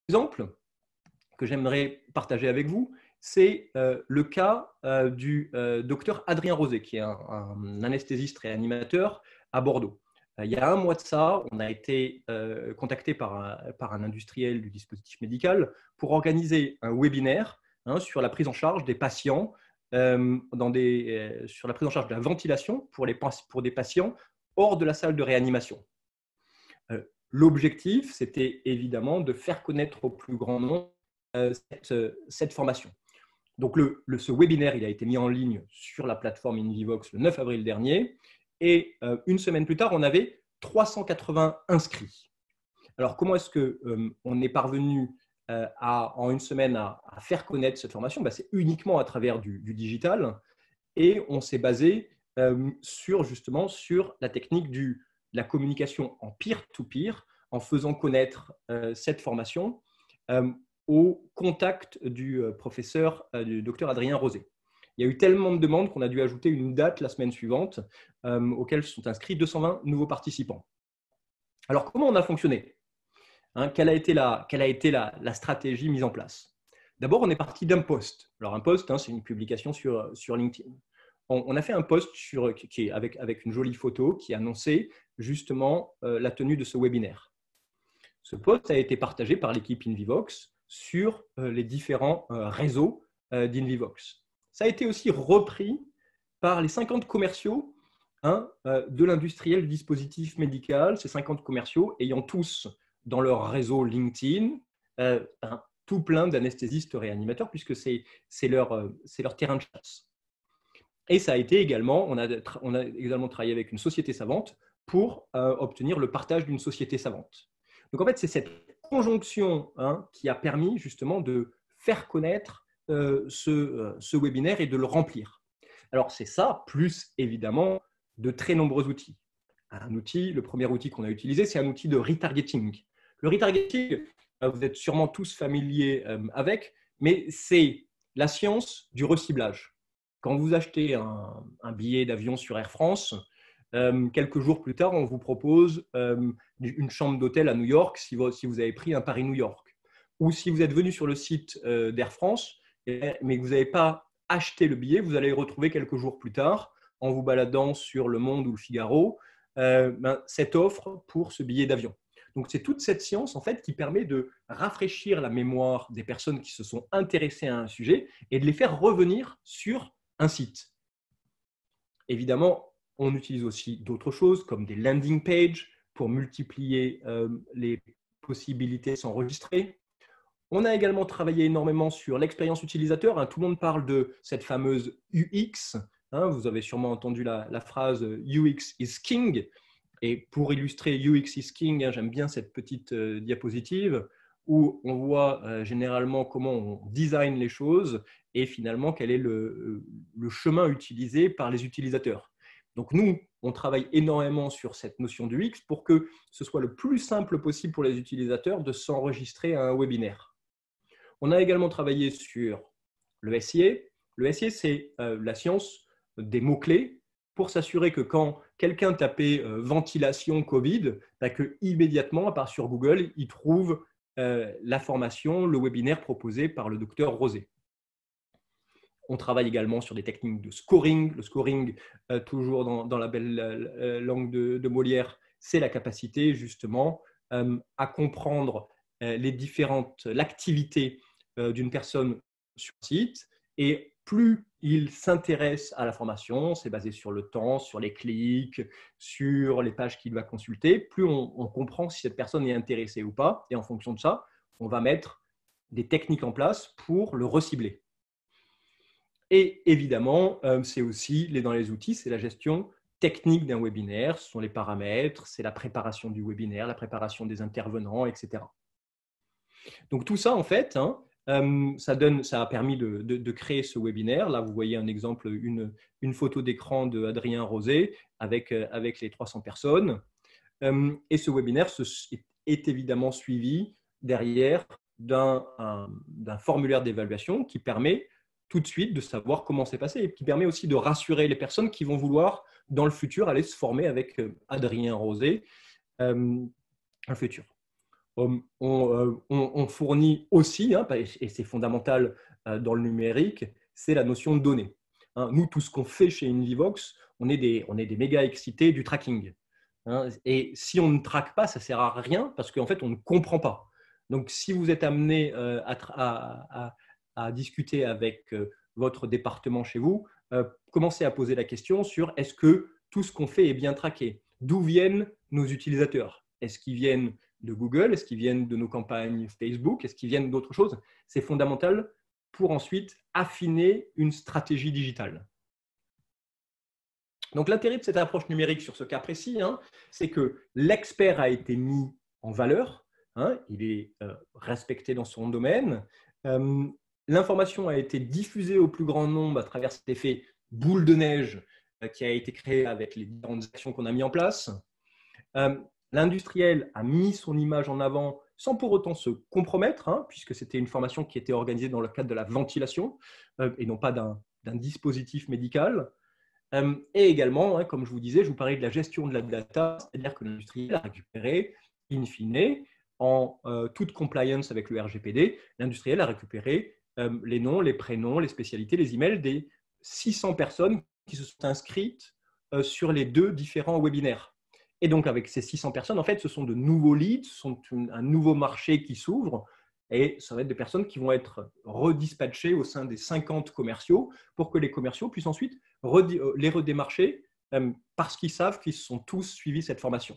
Exemple que j'aimerais partager avec vous, c'est le cas du docteur Adrien Rosé, qui est un anesthésiste réanimateur à Bordeaux. Il y a un mois de ça, on a été contacté par un industriel du dispositif médical pour organiser un webinaire sur la prise en charge des patients, sur la prise en charge de la ventilation pour des patients hors de la salle de réanimation. L'objectif, c'était évidemment de faire connaître au plus grand nombre cette formation. Donc, ce webinaire, il a été mis en ligne sur la plateforme InVivox le 9 avril dernier. Et une semaine plus tard, on avait 380 inscrits. Alors, comment est-ce qu'on est parvenu en une semaine à faire connaître cette formation? C'est uniquement à travers du digital. Et on s'est basé justement sur la technique de la communication en peer-to-peer, en faisant connaître cette formation au contact du professeur, du docteur Adrien Rosé. Il y a eu tellement de demandes qu'on a dû ajouter une date la semaine suivante auquel sont inscrits 220 nouveaux participants. Alors, comment on a fonctionné? Quelle a été la stratégie mise en place? D'abord, on est parti d'un post. Alors, un post, c'est une publication sur LinkedIn. On a fait un post avec une jolie photo qui annonçait justement la tenue de ce webinaire. Ce post a été partagé par l'équipe InVivox sur les différents réseaux d'InVivox. Ça a été aussi repris par les 50 commerciaux de l'industriel du dispositif médical, ces 50 commerciaux ayant tous dans leur réseau LinkedIn tout plein d'anesthésistes réanimateurs, puisque c'est leur terrain de chasse. Et ça a été également, on a également travaillé avec une société savante pour obtenir le partage d'une société savante. Donc en fait, c'est cette conjonction qui a permis justement de faire connaître ce webinaire et de le remplir. Alors c'est ça, plus évidemment de très nombreux outils. Le premier outil qu'on a utilisé, c'est un outil de retargeting. Le retargeting, vous êtes sûrement tous familiers avec, mais c'est la science du reciblage. Quand vous achetez un billet d'avion sur Air France, quelques jours plus tard, on vous propose une chambre d'hôtel à New York si vous avez pris un Paris-New York. Ou si vous êtes venu sur le site d'Air France, mais que vous n'avez pas acheté le billet, vous allez le retrouver quelques jours plus tard en vous baladant sur Le Monde ou Le Figaro, cette offre pour ce billet d'avion. Donc, c'est toute cette science en fait qui permet de rafraîchir la mémoire des personnes qui se sont intéressées à un sujet et de les faire revenir sur un site. Évidemment, on utilise aussi d'autres choses comme des landing pages pour multiplier les possibilités de s'enregistrer. On a également travaillé énormément sur l'expérience utilisateur. Tout le monde parle de cette fameuse UX. Vous avez sûrement entendu la phrase UX is king. Et pour illustrer UX is king, j'aime bien cette petite diapositive où on voit généralement comment on design les choses et finalement quel est le chemin utilisé par les utilisateurs. Donc nous, on travaille énormément sur cette notion d'UX pour que ce soit le plus simple possible pour les utilisateurs de s'enregistrer à un webinaire. On a également travaillé sur le SIA. Le SIA, c'est la science des mots-clés pour s'assurer que quand quelqu'un tapait ventilation Covid, que immédiatement, à part sur Google, il trouve la formation, le webinaire proposé par le docteur Rosé. On travaille également sur des techniques de scoring. Le scoring, toujours dans la belle langue de Molière, c'est la capacité justement à comprendre l'activité d'une personne sur le site. Et plus il s'intéresse à la formation, c'est basé sur le temps, sur les clics, sur les pages qu'il va consulter, plus on comprend si cette personne est intéressée ou pas. Et en fonction de ça, on va mettre des techniques en place pour le recibler. Et évidemment, c'est aussi, dans les outils, c'est la gestion technique d'un webinaire, ce sont les paramètres, c'est la préparation du webinaire, la préparation des intervenants, etc. Donc tout ça, en fait, ça a permis de créer ce webinaire. Là, vous voyez un exemple, une photo d'écran d'Adrien Rosé avec les 300 personnes. Et ce webinaire est évidemment suivi derrière d'un formulaire d'évaluation qui permet tout de suite de savoir comment c'est passé et qui permet aussi de rassurer les personnes qui vont vouloir, dans le futur, aller se former avec Adrien Rosé dans le futur. on fournit aussi, hein, et c'est fondamental dans le numérique, c'est la notion de données. Hein, nous, tout ce qu'on fait chez Invivox, on est des méga excités du tracking. Hein, et si on ne traque pas, ça ne sert à rien parce qu'en fait, on ne comprend pas. Donc, si vous êtes amené à discuter avec votre département chez vous, commencez à poser la question sur est-ce que tout ce qu'on fait est bien traqué? D'où viennent nos utilisateurs? Est-ce qu'ils viennent de Google? Est-ce qu'ils viennent de nos campagnes Facebook? Est-ce qu'ils viennent d'autres choses? C'est fondamental pour ensuite affiner une stratégie digitale. Donc l'intérêt de cette approche numérique sur ce cas précis, hein, c'est que l'expert a été mis en valeur, hein, il est respecté dans son domaine, l'information a été diffusée au plus grand nombre à travers cet effet boule de neige qui a été créé avec les différentes actions qu'on a mis en place. L'industriel a mis son image en avant sans pour autant se compromettre, hein, puisque c'était une formation qui était organisée dans le cadre de la ventilation et non pas d'un dispositif médical. Et également, hein, comme je vous disais, je vous parlais de la gestion de la data, c'est-à-dire que l'industriel a récupéré, in fine, en toute compliance avec le RGPD, l'industriel a récupéré les noms, les prénoms, les spécialités, les emails des 600 personnes qui se sont inscrites sur les 2 différents webinaires. Et donc, avec ces 600 personnes, en fait, ce sont de nouveaux leads, ce sont un nouveau marché qui s'ouvre. Et ça va être des personnes qui vont être redispatchées au sein des 50 commerciaux pour que les commerciaux puissent ensuite les redémarcher parce qu'ils savent qu'ils sont tous suivis cette formation.